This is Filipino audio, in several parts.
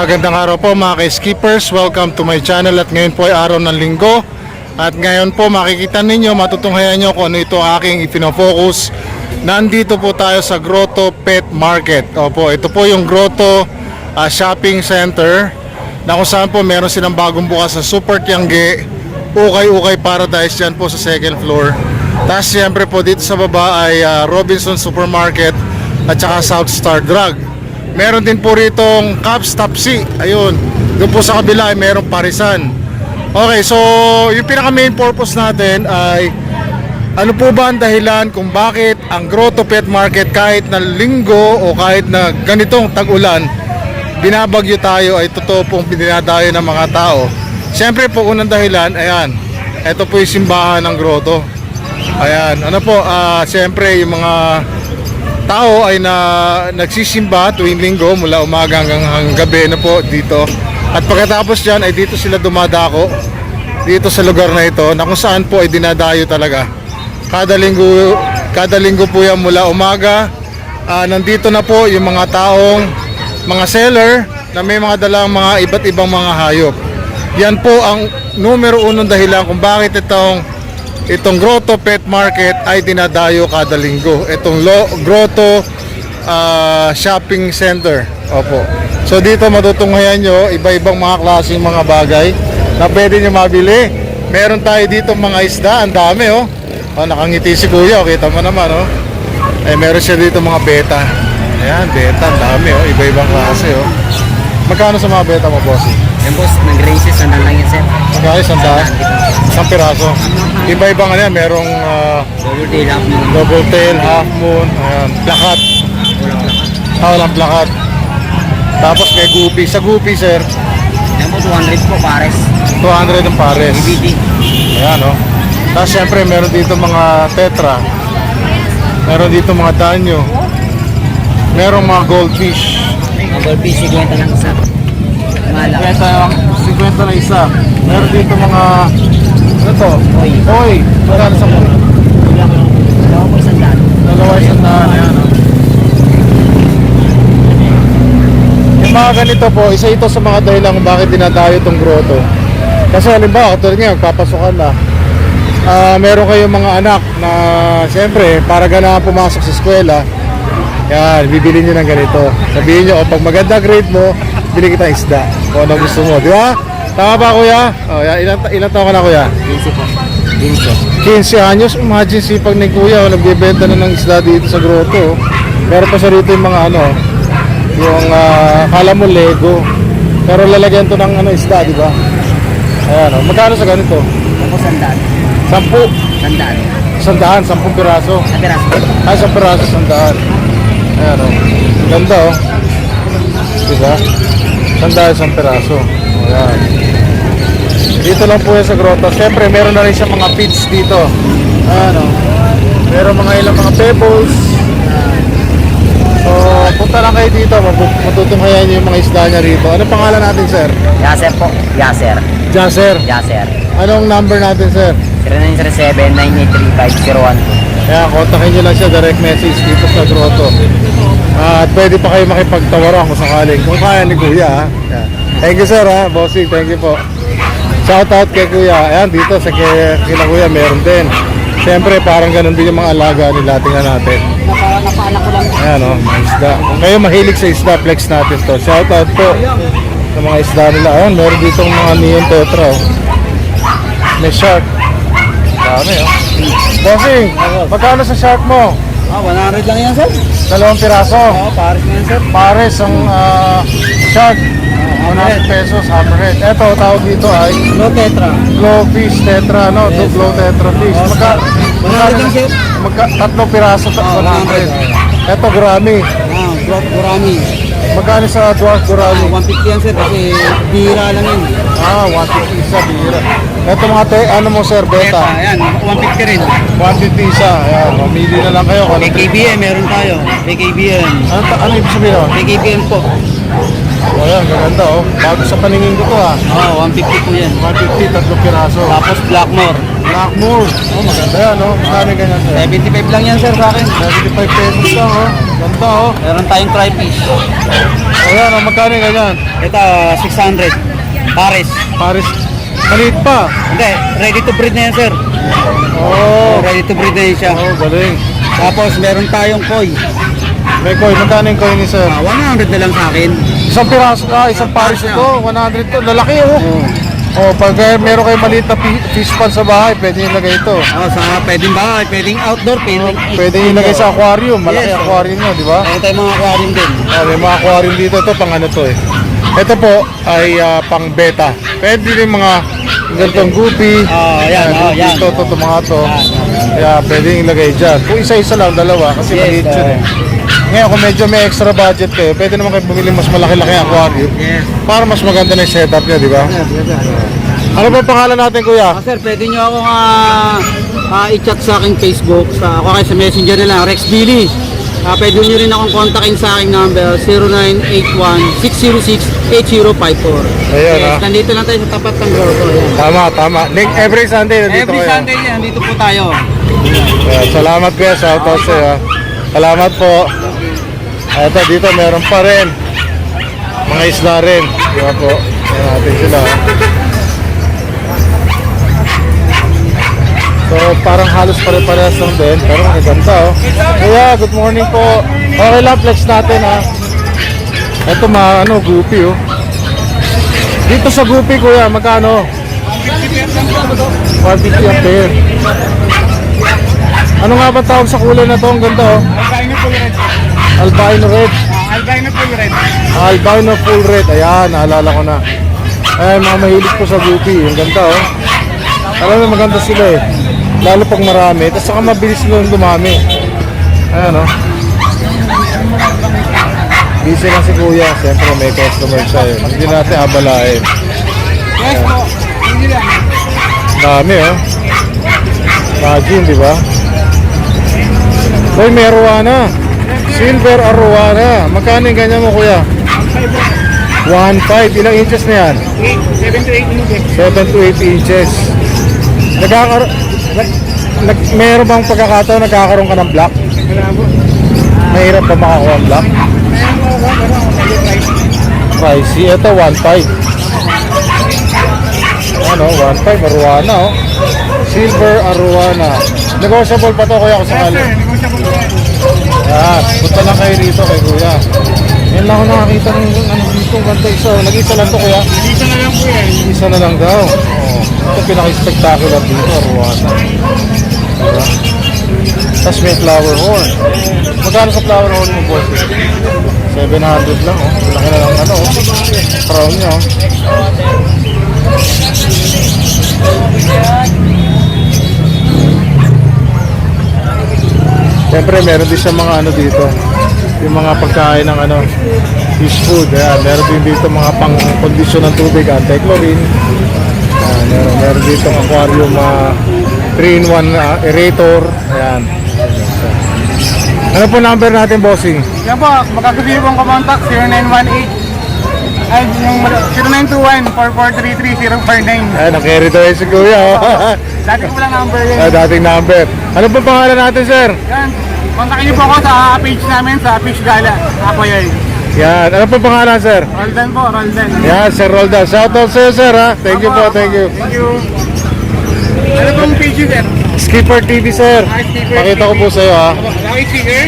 Magandang araw po mga ka-skippers. Welcome to my channel at ngayon po ay araw ng linggo. At ngayon po makikita ninyo, matutunghayan nyo kung ano ito aking ipinofocus. Nandito po tayo sa Grotto Pet Market. Opo, ito po yung Grotto Shopping Center na kung saan po meron silang bagong bukas sa Super Tiangge, Ukay-Ukay Paradise dyan po sa second floor. Tapos siyempre po dito sa baba ay Robinson Supermarket at saka South Star Drug. Meron din po ritong Caps Tapsi. Ayun, doon po sa kabila ay merong parisan. Okay, so yung pinaka main purpose natin ay ano po ba ang dahilan kung bakit ang Grotto Pet Market kahit na linggo o kahit na ganitong tag-ulan, binabagyo tayo, ay totoo pong pinadayo ng mga tao. Siyempre po unang dahilan, ayan, ito po yung simbahan ng Grotto. Ayan, ano po, siyempre yung mga tao ay nagsisimba tuwing linggo mula umaga hanggang gabi na po dito. At pagkatapos dyan ay dito sila dumadako dito sa lugar na ito na kung saan po ay dinadayo talaga. Kada linggo po yan mula umaga. Nandito na po yung mga taong mga seller na may mga dalang mga iba't ibang mga hayop. Yan po ang numero unong dahilan kung bakit itong Grotto Pet Market ay dinadayo kada linggo. Itong Grotto Shopping Center. Opo. So dito matutunghayan nyo iba-ibang mga klaseng mga bagay na pwede nyo mabili. Meron tayo dito mga isda, ang dami oh. Nakangiti si kuya, kita mo naman oh. Meron siya dito mga beta. Ayan, beta, ang dami oh, iba-ibang klase oh. Magkano sa mga beta mo, boss? Yung boss, nag-ranges, sandaan lang yan, sir. Magkano, sandaan? Isang piraso. Iba-ibang ano yan, merong Double tail, half moon. double tail, half moon, ayan, plakat. Walang plakat. Tapos may guppy. Sa guppy, sir, Yan po, 200 po, pares. 200 ang pares. BBT. Ayan oh. Tapos syempre meron dito mga tetra. Meron dito mga danyo. Merong mga goldfish. Double piece, 50 lang isa. Malaki. 50 na isa. Meron dito mga ano to? Oy. Oy, magkano sa mga? Dalawa po, sandaan. Dalawa isang daan. Ayan oh. Yung mga ganito po, isa ito sa mga dahilan kung bakit dinadayo itong grotto. Kasi halimbawa, tulad ngayon, papasukan na. Meron kayong mga anak na siyempre, para ganahan pumasok sa eskwela, yan, bibili nyo ng ganito. Sabihin nyo, pag maganda grade mo, bili kita isda. Kung ano gusto mo, di ba? Tama ba, kuya? Ilan taon ka na, kuya? 15 po. 15 anyos. Imagine sipag ni kuya, nagbibenta na ng isda dito sa grotto. Meron pa siya rito yung mga ano, yung kala mo Lego. Pero lalagyan to ng ano, isda, di ba? Ayan, oh. Magkano sa ganito? Yan po, sandaan. 10. Sandaan. 100, 10 piraso. Napiras po. 1 piraso, 100. Ayan o. Ganda o. Diba? 100, 1 piraso. Ayan. Dito lang po yan sa grotto. Siyempre meron na rin siya mga feeds dito. Ayan o. Meron mga ilang mga pebbles. So punta lang kayo dito. Matutunghayan nyo yung mga isda niya rito. Ano pangalan natin, sir? Yaser po. Yaser. Jaser. Yaser. Anong number natin, sir? 0907-983-5012. Kaya kontakin nyo lang siya, direct message dito sa grotto. At pwede pa kayo makipagtawaran kung sakaling, kung kaya ni kuya ha. Yan. Thank you sir ha, bossing, thank you po. Shout out kay kuya. Ayan, dito sa kila kuya meron din. Siyempre parang ganun din yung mga alaga nila. Tingnan natin. Napaanak ko lang. Ayan o, isda. Kung kayo mahilig sa isda, flex natin to. Shout out po sa mga isda nila. Ayan, meron dito mga neon tetra oh. May shark. Dami oh. Bossing, magkano sa shark mo? 100 lang yan, sir. 2 piraso. Pares na yan, sir. Pares ang shark. 100 pesos, hammerhead. Ito, tawag dito ay No tetra. glowfish tetra, no? Yes. Glow tetra fish. Lang, sir. 3 piraso, 100. Ito, gurami. Dwarf gurami. Magkano sa dwarf gurami? 150 yan, sir, kasi bihira lang yun. 150 isa, bihira. Ito mga ano mo sir, beta? Ayan, 150 rin. 150 isa. Ayan, mamili na lang kayo. Kung ano- KKBM, meron tayo. KKBM. Ano ibig sabihin oh? KKBM po. Ayan, maganda oh. Bago sa paningin ko to ha. 150 po yan. 150, 3 piraso. Tapos Blackmore. Blackmore. Oh, maganda yan, no? Magkano ganyan, sir? 75 lang yan, sir, sa akin. 75 pesos lang, oh. Ganda oh. Meron tayong tri-fish. Ayan, magkano yung ganyan? Ito, 600. Pares. Paris. Maliit pa. Hindi, ready to breed na yan, sir. Oh. Ready to breed na yan siya. Oh, galing. Tapos meron tayong koi. May coin. Magkano yung coin ni sir? 100 na lang sa akin. Isang piraso isang Paris ito. 100 to. Lalaki oh. Oh, pag meron kayo maliit na fish pan sa bahay, pwede ilagay ito. Sa pwedeng bahay, pwedeng outdoor, pwedeng Pwede ilagay sa aquarium. Malaki Yes, oh. aquarium nyo, di ba? Meron tayong mga aquarium din. May mga aquarium dito. Ito pang ano to eh. Ito po ay pang beta. Pwede din mga ganitong guppy. Yan. Dito, ito, mga to. Kaya pwede ilagay dyan. Kung isa-isa lang, dalawa. Kasi Yes, maliit yun eh. Ngayon, kung medyo may extra budget kayo, pwede naman kayo bumili mas malaki-laki aquarium. Yes. Para mas maganda na yung setup niya, di ba? Ano ba pangalan natin, kuya? Sir, pwede nyo akong i-chat sa aking Facebook. Ako kayo sa messenger nila, Rex Billy. Pwede nyo rin akong kontakin sa aking number, 0981-606-8054. Ayun, Yes, nandito lang tayo sa tapat ng grotto. Ayan. Tama. Every Sunday, nandito Every kayo. Sunday yan, nandito po tayo. Ayan, salamat kuya, shoutout sa'yo. Salamat po. Ito, dito meron pa rin. Mga isla rin. Di ba po? Ayan natin sila. So, parang halos pare-parehas lang din. Pero maganda oh. Kuya, good morning po. Okay lang, flex natin ha. Ito guppy oh. Dito sa guppy kuya, magkano? 150 ang pair. Ano nga ba tawag sa kulay na to? Ang ganda oh. Albino full red. Albino red. Albino full red. Albino full red. Ayan, naalala ko na. Ayan, mga mahilig po sa guppy. Ang ganda oh. Alam mo, maganda sila eh. Lalo pag marami. Tapos saka mabilis silang dumami. Ayan oh. Busy lang si kuya. Siyempre may customer siya eh. Hindi natin abalain. Yes po. Hindi lang. Dami oh. Imagine, di ba? Hoy, may arowana. Silver arowana. Magkano yung ganyan mo kuya? 1.5. Ilang inches na yan? 7 to 8 inches. 7 to 8 inches. Meron bang pagkakataon nagkakaroon ka ng black? Wala po. Mahirap ba makakuha ng black? Meron po ako, pero medyo price. Pricey. Ito 1.5. Ano? 1.5 arowana oh. Silver arowana. Negotiable pa to kuya kung Yes sakali. sir, negotiable po yan. Yan, punta lang kayo dito kay kuya. Yan lang ako nakakita ng ano dito, ganda isa. Nag-isa lang to kuya. Dito na lang po yan. Isa na lang daw. Ito pinaka-spectacular dito, Arowana. Diba? Tapos may flower horn. Magkano sa flower horn mo, boss? 700 lang, oh. Laki na lang ano, oh. Crown niya, oh. Siyempre, meron din siya mga ano dito. Yung mga pagkain ng ano, fish food. Ayan, meron din dito mga pang-kondisyon ng tubig, anti-chlorine. Ayan, meron dito ang aquarium 3-in-1 aerator. Ayan. Ano po number natin, bossing? Yan po, makakabili po ang kamontak 0918 ay yung 0921-4433-049. Ayan, nakarry daw yun si Kuya. Oh. Dati ko lang number yun. Dating number. Ano po pangalan natin, sir? Yan, kontakin niyo po ako sa page namin sa Fish Gala. Ako yan. Yan. Ano po pangalan, sir? Roldan po, Roldan. Yan, Sir Roldan. Shoutout sa'yo, sir, ha? Thank you po, thank you. Thank you. Ano pong page yun, sir? Skipper TV, sir. Skipper Pakita ko TV. po sa'yo, ha? Lucky sticker.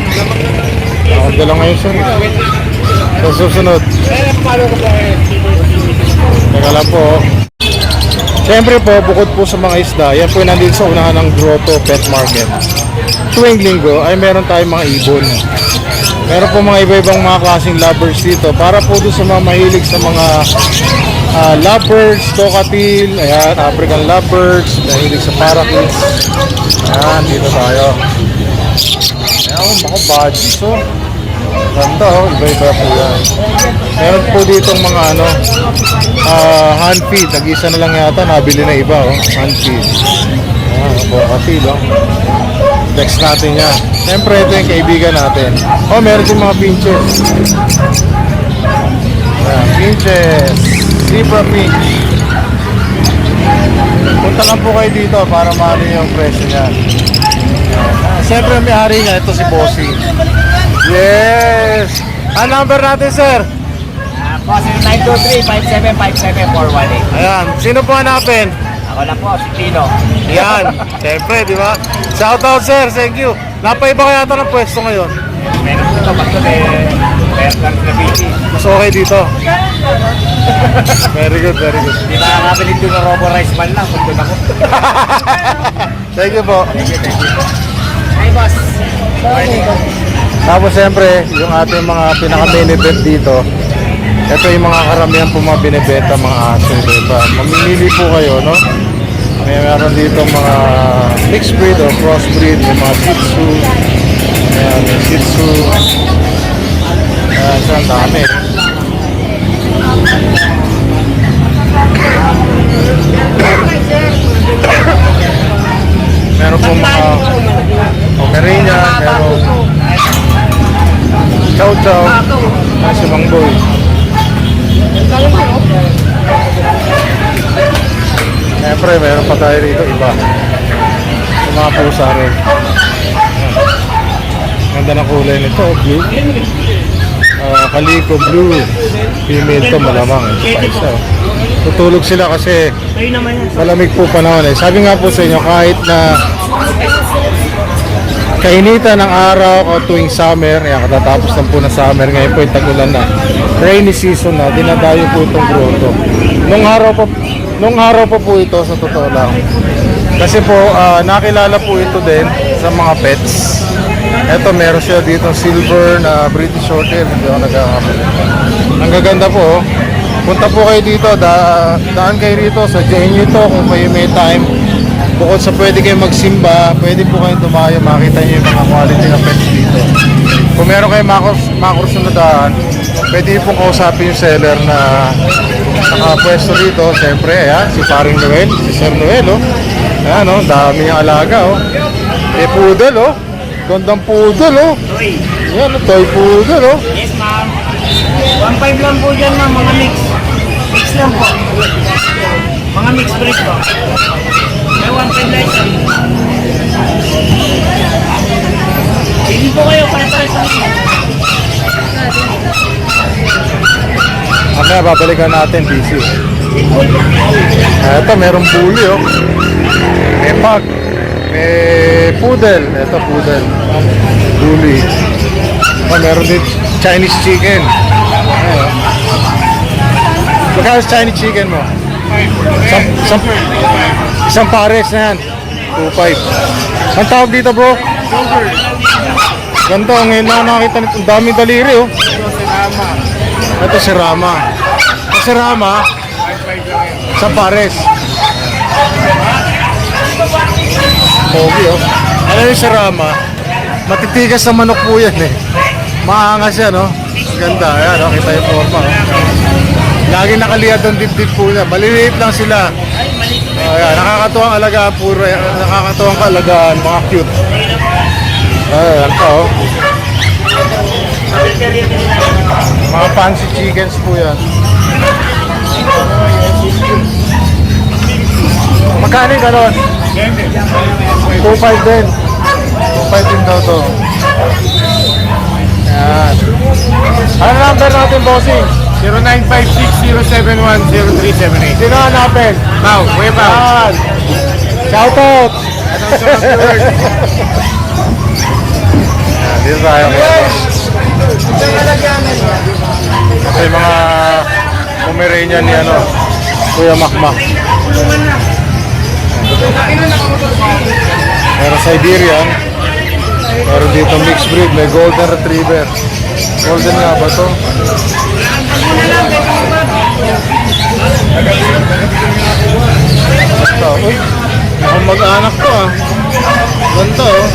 Ako dala ngayon, sir. Sa susunod. Follow ko po kayo. Teka lang po. Siyempre po, bukod po sa mga isda, yan po yung nandito sa unahan ng Grotto Pet Market. Tuwing linggo ay meron tayong mga ibon. Meron po mga iba-ibang mga klaseng lovebirds dito para po doon sa mga mahilig sa mga lovebirds, cockatiel, ayan, African lovebirds, mahilig sa parakeets. Ayan, dito tayo. Ayan, mga budgies, oh. Ganda oh, iba-iba po yan. Meron po ditong mga ano, hand feed. Nag-isa na lang yata, nabili na iba oh, hand feed. Ayan, cockatiel oh. Next natin yan. Siyempre ito yung kaibigan natin. Oh, meron din mga pinches. Ayan, pinches. Zebra pinch. Punta lang po kayo dito para maano yung presyo niya. Siyempre may hari niya, ito si Bossy. Yeah! Ang number natin, sir? Boss, 923-5757-418. Ayan. Sino po hanapin? Ako lang po, si Tino. Yan. Siyempre, di ba? Shout out, sir. Thank you. Napaiba kaya ito ng pwesto ngayon. Meron ko ito, pagka fair guard na busy. Mas okay dito. Very good, very good. Hindi makakabilit doon ng Robo Rice man lang kung doon ako. Thank you po. Hi, boss. Tapos siyempre, yung ating mga pinaka-main event dito, ito yung mga karamihan po mga binibenta, mga aso, diba? Mamimili po kayo, no? Meron dito mga mixed breed o crossbreed, yung mga Shih Tzu, ayan, Shih Tzu, ayan, siya, ang dami. Meron po mga Pomeranian, meron Chow Chow, si Mang Boy. Siyempre, meron pa tayo rito iba. Yung mga pusa rin. Ganda ng kulay nito, blue. Kaliko blue. Female to, malamang. Ito pa isa. Tutulog sila kasi malamig po panahon eh. Sabi nga po sa inyo, kahit na kainitan ng araw o tuwing summer, yan, katatapos lang po na summer, ngayon po yung tag-ulan na, rainy season na, dinadayo po itong grotto. Nung araw pa po ito, sa totoo lang. Kasi po, nakilala po ito din sa mga pets. Ito, meron siya dito silver na British Shorthair, hindi ako nagkakamali. Ang gaganda po, punta po kayo dito, daan kayo rito sa Genyo to kung kayo may time. Bukod sa pwede kayo magsimba, pwede po kayo dumayo, makita niyo yung mga quality na pets dito. Kung meron kayo makurso na daan, pwede po kausapin yung seller na nakapwesto dito. Siyempre, ayan, si Paring Noel, si Sir Noel, oh. Ayan, oh, dami yung alaga, oh. Eh, poodle, oh. Gandang poodle, oh. Ayan, oh, toy poodle, oh. Yes, ma'am. 1.5 lang po dyan, ma'am. Mga mix. Mix lang po. Mga mix breed po. May 1.5 lang siya. Hindi po kayo para-para sa akin. Mamaya babalikan natin, busy. Ito, merong bully, oh. May pug. May poodle. Ito, poodle. Bully. Oh, meron din Chinese chicken. Ayan, oh. Magkano sa Chinese chicken mo? Isang pares na yan. 2.5. Ang tawag dito, bro? Ganda, ngayon lang nakakita nito. Ang daming daliri, oh. Ito si Rama. Si Rama, sa pares. Pogi, oh. Alam niyo si Rama, matitigas sa manok po yan, eh. Maangas yan, no? Ganda, ayan, no? Kita yung forma, oh. Lagi nakaliyad ang dibdib po niya. Maliliit lang sila. Ayan, nakakatuwang alagaan po. Nakakatuwang kaalagaan, mga cute. Ayan pa, oh. Mga fancy chickens po yan. Magkano yung ganon? 2.5 din. 2.5 din daw to. Ayan. Ano number natin, bossing? 0956-071-0378. Sino hanapin? Now, way back. Ayan. Shoutout! Ayan, dito tayo. Ito yung mga Pomeranian ni ano, Kuya Makmak. Meron Siberian. Meron dito mixed breed, may Golden Retriever. Golden nga ba to? Ito, uy, mukhang mag-anak to, ah. Ganito, oh.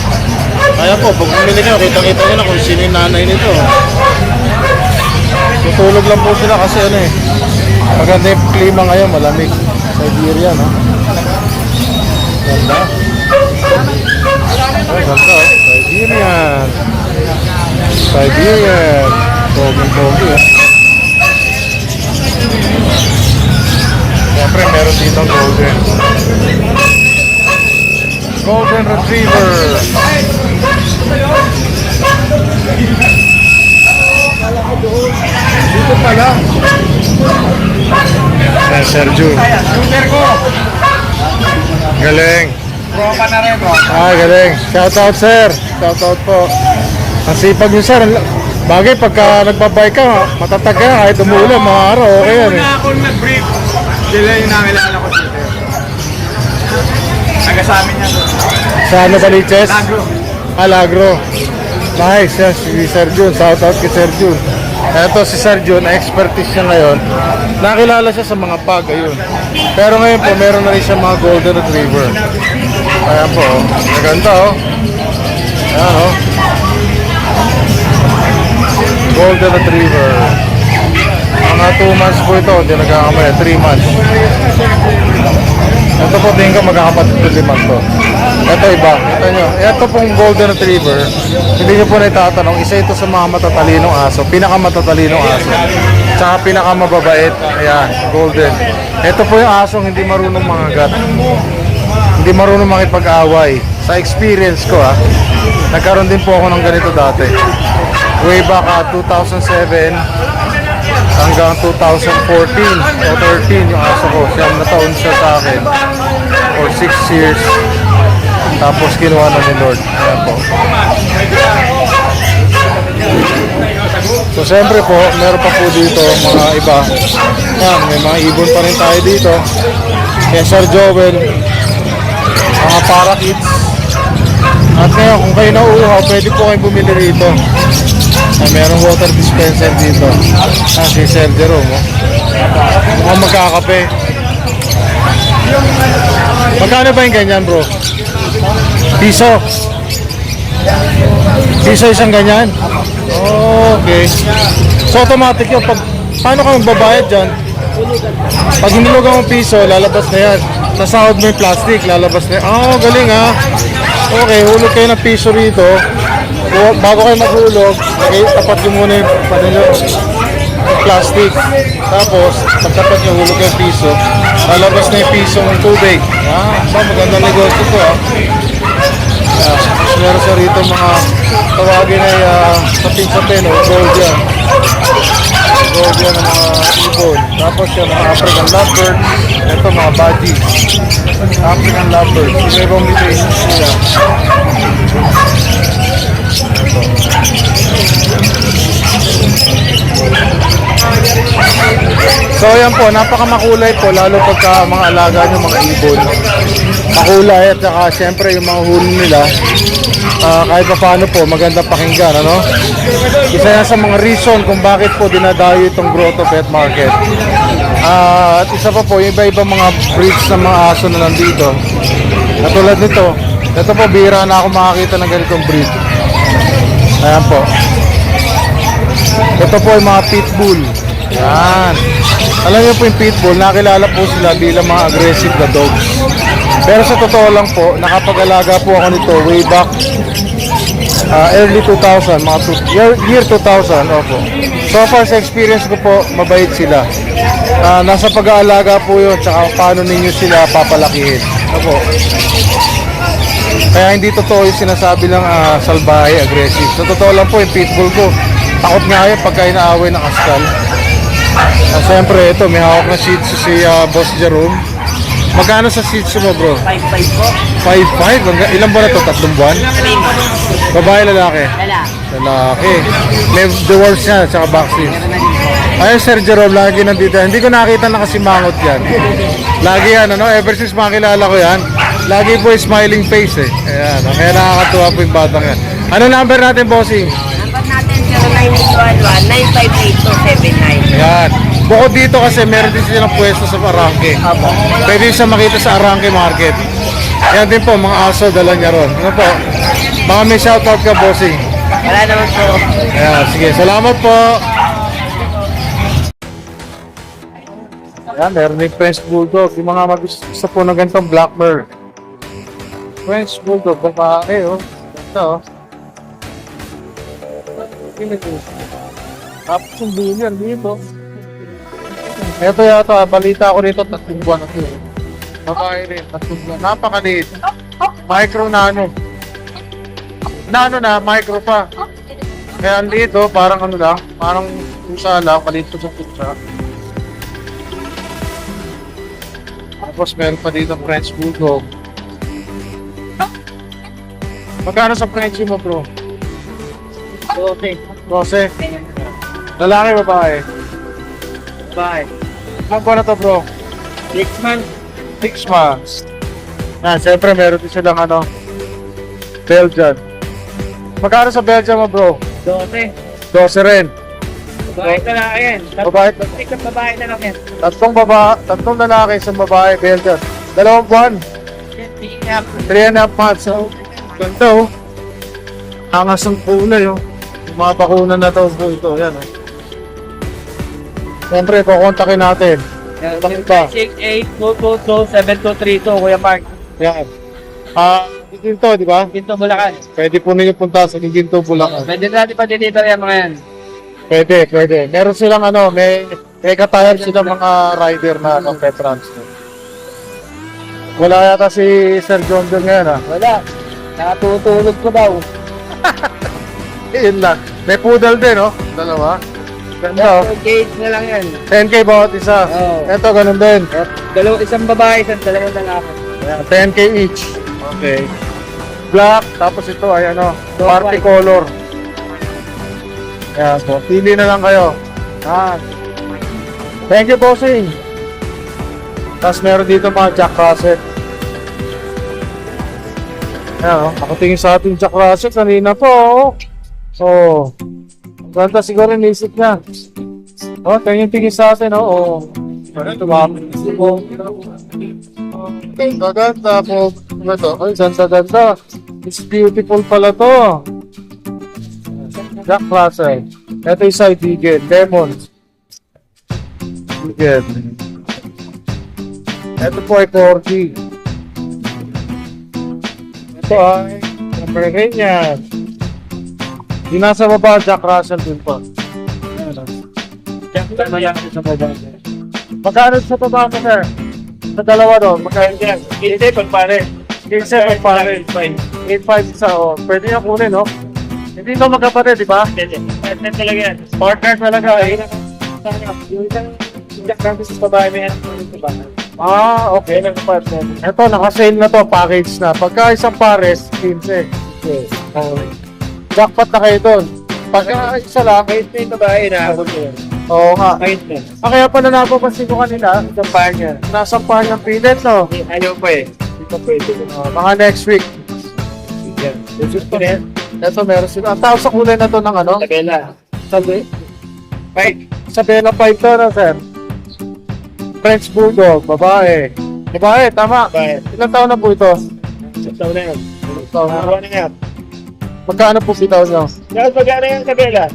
Kaya po, pag bumili kayo, kita-kita nyo na kung sino yung nanay nito. Tutulog lang po sila kasi ano eh. Maganda yung klima ngayon, malamig. Siberian, ha? Ganda. Ay, ganda, oh. Siberian. Siberian. Pogi-pogi, ha? Siyempre, meron dito golden. Golden Retriever. pala. Ayan, Sergio. Super ko. Galing. Tropa na rin bro. Galing. Shout out, sir. Shout out po. Ang sipag nyo, sir. Bagay, pagka nagbabike ka, matatag ka, kahit umuulan, mga araw, okay yan eh. Una akong nag-brief. Sila yung nakilala ko dito. Taga sa amin yan. Sa ano, Baliches? Lagro. Alagro. Nice, yan, si Sir Jun. Shout out kay Sir Jun. Eto si Sir Jun, expertise siya ngayon. Nakilala siya sa mga pag, ayun. Pero ngayon po, meron na rin siya mga golden retriever. Ayan po, oh. Maganda, oh. Ayan, oh. Golden retriever. Mga 2 months po ito, hindi nagkakamaya, 3 months. Ito po, tingin ko magkakapatid 5 months to. Ito iba, ito nyo. Ito pong golden retriever, hindi nyo po na itatanong, isa ito sa mga matatalinong aso, pinakamatalinong aso. Tsaka pinakamababait, ayan, golden. Ito po yung asong hindi marunong mangagat. Hindi marunong makipag-away. Sa experience ko nagkaroon din po ako ng ganito dati. Way back 2007 hanggang 2014 o 13 yung aso ko. Siyam na taon siya sa akin. For 6 years. Tapos kinuha na ni Lord. Ayan po. So siyempre po, meron pa po dito mga iba. Yan, may mga ibon pa rin tayo dito. Kaya Sir Joel, mga parakeets. At ngayon, kung kayo nauuhaw, pwede po kayo bumili rito. Merong water dispenser dito. Si Sir Jerome. Mukhang magkakape. Magkano ba yung ganyan, bro? Piso. Piso isang ganyan? Okay. So automatic yun. Paano ka magbabayad dyan? Pag hinilugan mo piso, lalabas na yan. Nasahod mo yung plastic, lalabas na yan. Galing ha. Okay, hulog kayo ng piso rito. Bago kayo maghulog, tapat nyo muna yung plastic. Tapos, pagtapat nyo, hulog yung piso. Lalabas na yung piso ng tubig. Magandang negosyo ko meron sa rito mga tawagin ay sapin-sapin o gold yan. Gold yan ng mga ibon. Tapos yung mga African lovebird. Ito mga budgies. African lovebird. Iba-ibang mutations nila. So yan po, napakamakulay po lalo pagka mga alaga nyo mga ibon. Makulay at saka syempre yung mga huli nila kahit pa paano po maganda pakinggan, ano? Isa yan sa mga reason kung bakit po dinadayo itong Grotto Pet Market. At isa pa po, yung iba-ibang mga breeds ng mga aso na nandito. Katulad nito, ito po bihira na ako makakita ng ganitong breed. Ayan po. Ito po yung mga pitbull. Yan. Alam niyo po yung pitbull, nakilala po sila bilang mga aggressive na dogs. Pero sa totoo lang po, nakapag-alaga po ako nito way back early 2000, mga year 2000, opo. So far sa experience ko po, mabait sila. Nasa pag-aalaga po yun, tsaka paano ninyo sila papalakihin. Opo. Kaya hindi totoo yung sinasabi ng salbahe, aggressive. Sa totoo lang po, yung pitbull ko, takot nga yun pagka inaaway ng askal. Siyempre, ito, may hawak na Shih Tzu si Boss Jerome. Magkano sa Shih Tzu mo, bro? 5-5 po. 5-5? Ilan buwan na to? 3 buwan? Babae, lalaki? Lalaki. May dwarfs niya, tsaka vaccine. Ayun, Sir Jerome, lagi nandito. Hindi ko nakita nakasimangot yan. Lagi yan, ano? Ever since makilala ko yan, lagi po yung smiling face eh. Ayan, kaya nakakatuwa po yung batang yan. Ano number natin, bossing? Number natin 0911-958-279. Ayan. Bukod dito kasi meron din silang pwesto sa Arangke. Pwede siya makita sa Arangke Market. Yan din po, mga aso dala niya ron. Ano po? Mga may shoutout ka, bossing. Wala naman po. Ayan, sige. Salamat po. Ayan, meron din French Bulldog. Yung mga mag-gusto po ng ganitong Black Bear. French Bulldog, babae, oh. Ito, oh. Tapos yung billion dito. Ito yata, balita ko rito, 3 buwan na ito. Babae rin, 3 buwan. Napakaliit. Micro nano. Nano na, micro pa. Kaya ang liit, oh, parang ano lang, parang pusa lang, palito sa pusa. Tapos meron pa dito French Bulldog. Magkano sa Frenchie mo, bro? Okay. 12. Lalaki, babae. Bye. Ilang buwan na to, bro? 6 months. 6 months. Siyempre meron din silang Belgian. Magkano sa Belgian mo, bro? 12. 12 rin. Babae ka lang yan. Babae. Ikaw babae na lang yan. Tatlong lalaki sa babae, Belgian. 2 buwan. 3.5 months. So, ganda, oh. Angas ng kulay, oh. Yung mga bakuna na to, bro, ito. Yan, oh. Siyempre, kukontakin natin. Bakit ba? 68-222-7232, Kuya Mark. Yan. Ginto, di ba? Ginto, Bulacan. Pwede po ninyo punta sa Ginto, Bulacan. Pwede natin pa deliver yan mga yan. Pwede. Meron silang may katayar silang mga rider na veterans. Wala yata si Sir John doon ngayon, ah. Wala. Nakatutulog ko daw. Yun lang. May poodle din, oh. Dalawa. Ganda, oh. Gauge na lang yan. 10K bawat isa. Oo. Ito, ganun din. Isang babae, dalawang lalaki. Ayan, 10K each. Okay. Black, tapos ito ay party white. color. Ayan po. Pili na lang kayo. Thank you, bossing. Tapos meron dito mga Jack Russell. Ayan, oh. Nakatingin sa ating Jack Russell kanina po, oh. Oh. Ang ganda siguro nisip niya. Oh, tingin sa atin, oh. Oh. Gaganda po. Ano to? Ay, ganda. It's beautiful pala to. Jack Russell. Ito yung side Eagle. Lemons. Eagle. Ito po ay 40. Ito ay Pomeranian. Yung nasa baba, Jack Russell din po. Magkano sa baba mo, sir? Sa dalawa doon, magkano yan? 15 pagpare. 15 pare. 8.5 isa, oh. Pwede niya kunin, no? Hindi ito magkapatid, di ba? Partner talaga yan. Partner talaga, eh. Yung isang Jack Russell sa babae may Okay. Ito, naka-sale na to, package na. Pagka isang pares, 15. Okay. Jackpot na kayo doon. Pagka isa lang, Kahit may babae na ako yun. oo nga. Kahit na. Kaya pala napapansin ko kanina, Isang paar niya. nasampahan ng pilit, no? Ayaw pa eh. Hindi pa pwede. Mga next week. Yan. Gusto na yan. Ito, meron sila. Ang tawag sa kulay na to ng Tabela. Sabi? Fight. Sa Bella 5 to, no, sir? French Bulldog, babae. Babae, tama. Bye. Ilang taon na po ito? Sa taon na yan. Taon na. Ano na yan? Magkano po bitaw nyo? Yan, magkano yan Tabela?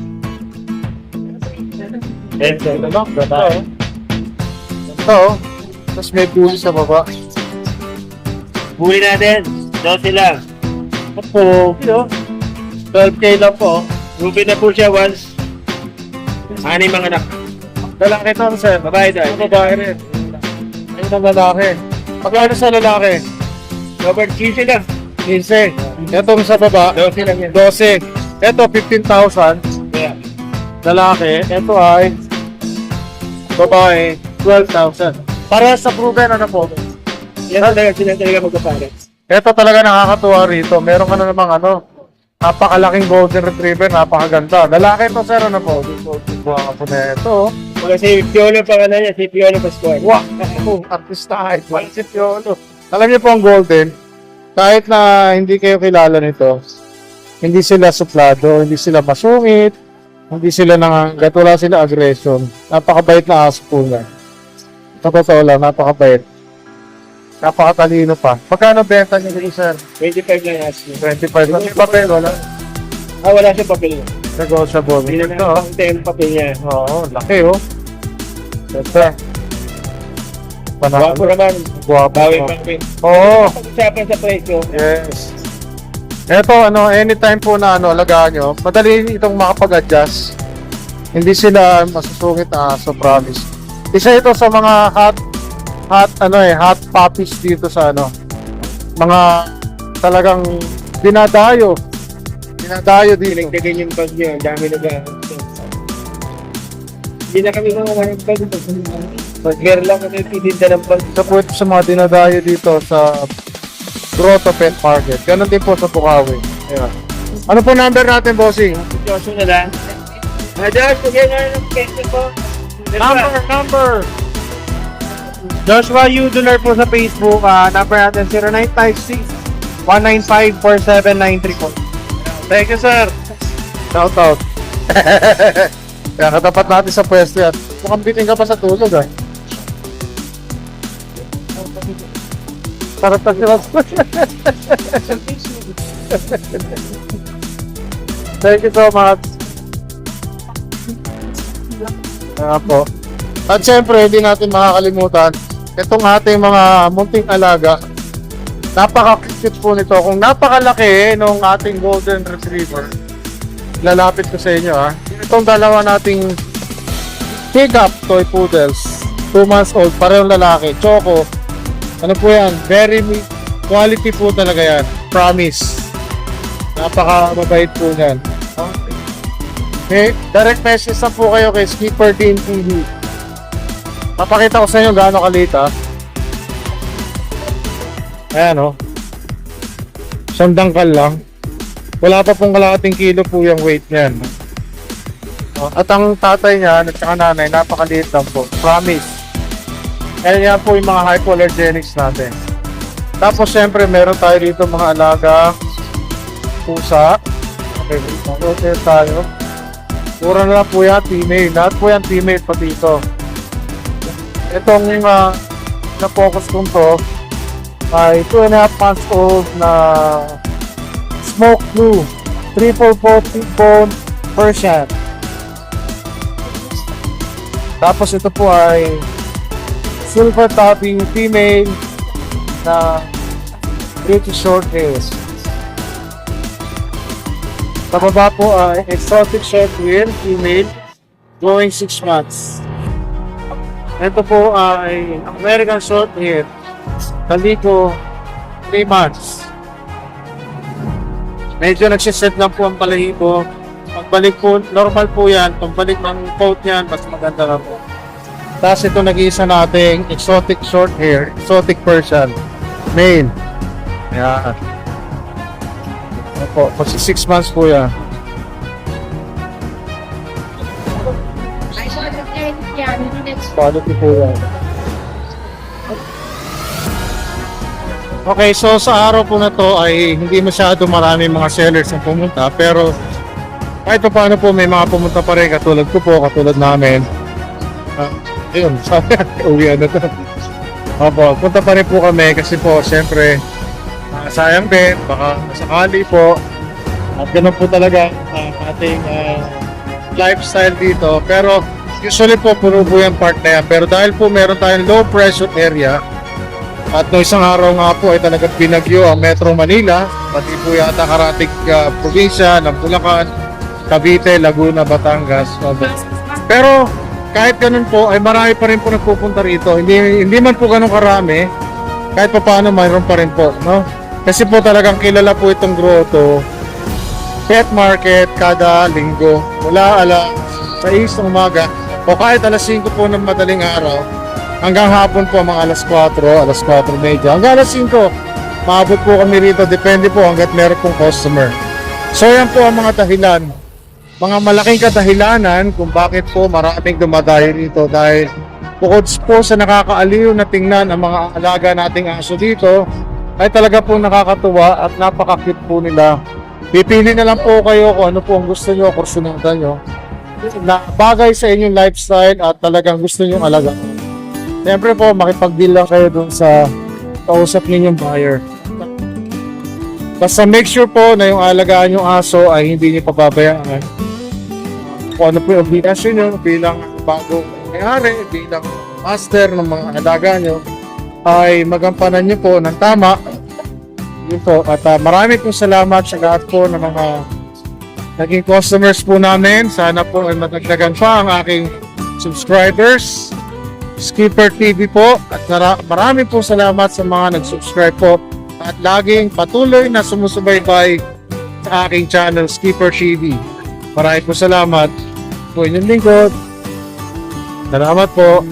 Ito. Babae. Ito, oh. Tapos may pulis sa baba. Huli natin. 12 lang. Opo, 12K lang po. Ruby na po siya once. Ani mga anak. Lalaki to, sir. Babae daw. Ito babae rin. Ayun ang lalaki. Magkano sa lalaki? Robert 15 lang. 15. Ito sa baba, 12 lang yan. 12. Ito, 15,000. Yeah. Lalaki. Ito ay babae, 12,000. Para sa proven, ano po? Yan talaga sila talaga magkapare. Ito talaga nakakatuwa rito. Meron ka na namang napakalaking golden retriever, napakaganda. Lalaki ito, sir, ano po? Buha ka po na ito. Mga si Piolo pa ka na niya, si Piolo Pascual. Wow! Artista, si Piolo. Alam niyo po ang golden, kahit na hindi kayo kilala nito, hindi sila suplado, hindi sila masungit, hindi sila nangangat, wala sila aggression. Napakabait na aso po na. Totoo lang, napakabait. Napakatalino pa. Pagkano benta niyo dito, sir? 25 lang ask mo. 25 lang. May papel, wala. Wala siya papel. Negotiable. Hindi na Ito, nakakita yung papel niya. oo, laki, oh. Ito. Wapo naman. Guwapo. Bawi papel. Oo. Pag-usapan sa presyo. Yes. Ito, anytime po na alagaan nyo, madali itong makapag-adjust. Hindi sila masusungit na aso, promise. Isa ito sa mga hot puppies dito sa mga talagang dinadayo dito. Pinagdagan yung bag niya. Ang dami na ba? Hindi na kami mga walang bag. Mag-gear lang kami pininda ng bag. Isa po ito sa mga dinadayo dito sa Grotto Pet Market. Ganon din po sa Bukawi. Ayan. Ano po number natin, bossing? Joshua na lang. Josh, bigyan nga ng kente po. Number! Joshua Udular po sa Facebook. Number natin 0956-195-4793 po. Thank you, sir. Shout out. Kaya katapat natin sa pwesto yan. Mukhang bitin ka pa sa tulog ah. Sarap na sila. Thank you so much. Kaya po. At syempre, hindi natin makakalimutan itong ating mga munting alaga. Napaka-cute po nito. Kung napakalaki nung ating golden retriever, lalapit ko sa inyo ha. Itong dalawa nating pick-up toy poodles, 2 months old, parehong lalaki, Choco. Ano po yan? Very quality po talaga yan. Promise. Napaka-mabait po yan. Okay. Direct message na po kayo kay Skipper Team TV. Papakita ko sa inyo gaano kaliit ha. Ayan o. Isang dangkal lang. Wala pa pong kalahating kilo po yung weight niyan. At ang tatay niya at saka nanay, napakaliit lang po. Promise. Kaya yan po yung mga hypoallergenics natin. Tapos syempre meron tayo dito mga alaga pusa. Okay, okay tayo. Pura na lang po yan, female. Lahat po yan female pati ito. Itong na-focus kong to ay 2.5 months old na smoke blue, triple bone Persian. Tapos ito po ay silver tabby female na British short hairs. Sa baba po ay exotic short hair female going 6 months. Ito po ay American short hair kaliko 3 months. Medyo nagsiset lang po ang balahibo. Pagbalik po, normal po yan. Pagbalik ng coat niyan, mas maganda na po. Tapos ito nag-iisa nating exotic short hair, exotic Persian, male. Ayan. Opo, kasi 6 months po yan. Quality po yan. Okay, so sa araw po na to ay hindi masyado marami mga sellers ang pumunta, pero kahit pa paano po may mga pumunta pa rin katulad ko po, katulad namin. Ayun, sabi uwi na to. Opo, punta pa rin po kami kasi po siyempre sayang din, baka sakali po. At ganun po talaga ang ating lifestyle dito. Pero usually po puro po yung part na yan. Pero dahil po meron tayong low pressure area, at no isang araw nga po ay talagang binagyo ang Metro Manila, pati po yata karating probinsya ng Bulacan, Cavite, Laguna, Batangas. Pero kahit ganun po ay marami pa rin po nagpupunta rito. Hindi man po ganun karami, kahit pa paano mayroon pa rin po, no? Kasi po talagang kilala po itong Grotto Pet Market kada linggo mula alas 6 ng umaga o kahit alas 5 po ng madaling araw hanggang hapon po mga alas 4, alas 4:30 hanggang alas 5. Maabot po kami rito, depende po hanggat meron pong customer. So yan po ang mga dahilan, mga malaking kadahilanan kung bakit po maraming dumadayo rito, dahil bukod po sa nakakaaliw na tingnan ang mga alaga nating aso dito, ay talaga po nakakatuwa at napaka-cute po nila. Pipili na lang po kayo kung ano po ang gusto nyo, kursunatan nyo, na bagay sa inyong lifestyle at talagang gusto nyo alaga. Siyempre po, makipag-deal lang kayo dun sa kausap ninyong buyer. Basta make sure po na yung alagaan yung aso ay hindi nyo pababayaan. Kung ano po yung obligasyon nyo bilang bagong may-ari, bilang master ng mga alaga nyo, ay magampanan nyo po ng tama. Yun po. At marami pong salamat sa lahat po ng mga naging customers po namin. Sana po ay madagdagan pa ang aking subscribers. Skipper TV po. At marami pong salamat sa mga nag-subscribe po at laging patuloy na sumusubaybay sa aking channel, Skipper TV. Marami po salamat po inyong lingkod, Salamat po.